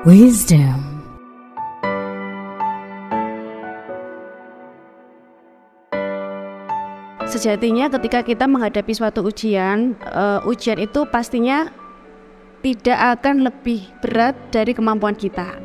Wisdom. Sejatinya ketika kita menghadapi suatu ujian, ujian itu pastinya tidak akan lebih berat dari kemampuan kita.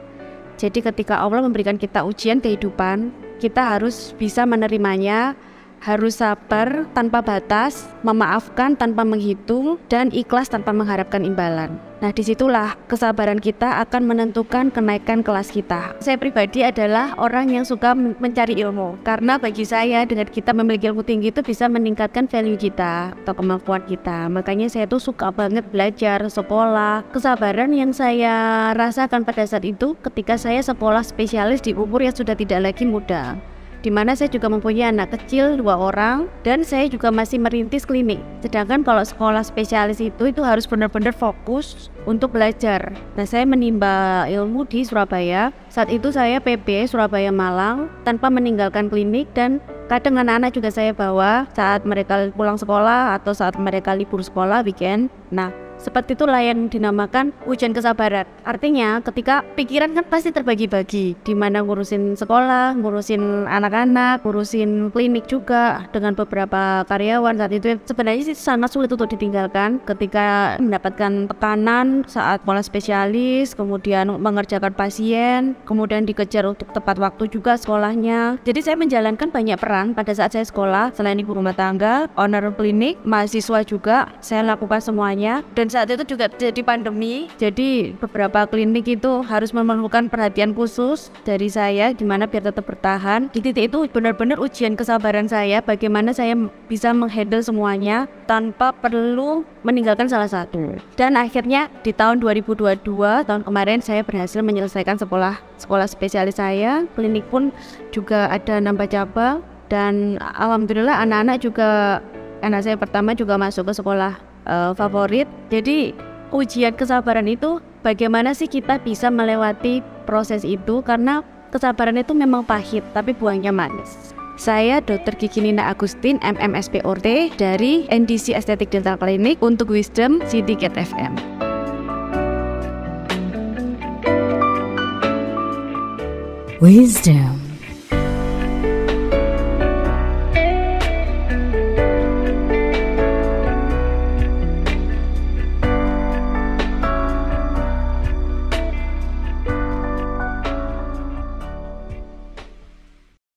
Jadi ketika Allah memberikan kita ujian kehidupan, kita harus bisa menerimanya, harus sabar tanpa batas, memaafkan tanpa menghitung, dan ikhlas tanpa mengharapkan imbalan. Nah, disitulah kesabaran kita akan menentukan kenaikan kelas kita. Saya pribadi adalah orang yang suka mencari ilmu, karena bagi saya dengan kita memiliki ilmu tinggi itu bisa meningkatkan value kita atau kemampuan kita. Makanya saya tuh suka banget belajar, sekolah. Kesabaran yang saya rasakan pada saat itu ketika saya sekolah spesialis di umur yang sudah tidak lagi muda, di mana saya juga mempunyai anak kecil 2 orang dan saya juga masih merintis klinik. Sedangkan kalau sekolah spesialis itu harus benar-benar fokus untuk belajar. Nah, saya menimba ilmu di Surabaya. Saat itu saya PB Surabaya Malang tanpa meninggalkan klinik, dan kadang anak-anak juga saya bawa saat mereka pulang sekolah atau saat mereka libur sekolah weekend. Nah, seperti itulah yang dinamakan ujian kesabaran. Artinya ketika pikiran kan pasti terbagi-bagi, di mana ngurusin sekolah, ngurusin anak-anak, ngurusin klinik juga dengan beberapa karyawan. Saat itu sebenarnya sih sangat sulit untuk ditinggalkan ketika mendapatkan tekanan saat sekolah spesialis, kemudian mengerjakan pasien, kemudian dikejar untuk tepat waktu juga sekolahnya. Jadi saya menjalankan banyak peran pada saat saya sekolah. Selain ibu rumah tangga, owner klinik, mahasiswa juga, saya lakukan semuanya. Dan saat itu juga jadi pandemi, jadi beberapa klinik itu harus memerlukan perhatian khusus dari saya gimana biar tetap bertahan. Di titik itu benar-benar ujian kesabaran saya, bagaimana saya bisa menghandle semuanya tanpa perlu meninggalkan salah satu. Dan akhirnya di tahun 2022, tahun kemarin, saya berhasil menyelesaikan sekolah spesialis saya. Klinik pun juga ada nambah cabang, dan alhamdulillah anak saya pertama juga masuk ke sekolah favorit. Jadi ujian kesabaran itu bagaimana sih kita bisa melewati proses itu, karena kesabaran itu memang pahit tapi buahnya manis. Saya Dr. Gigi Nina Agustin, MMSPOT dari NDC Estetik Dental Clinic untuk Wisdom Sidiket FM. Wisdom.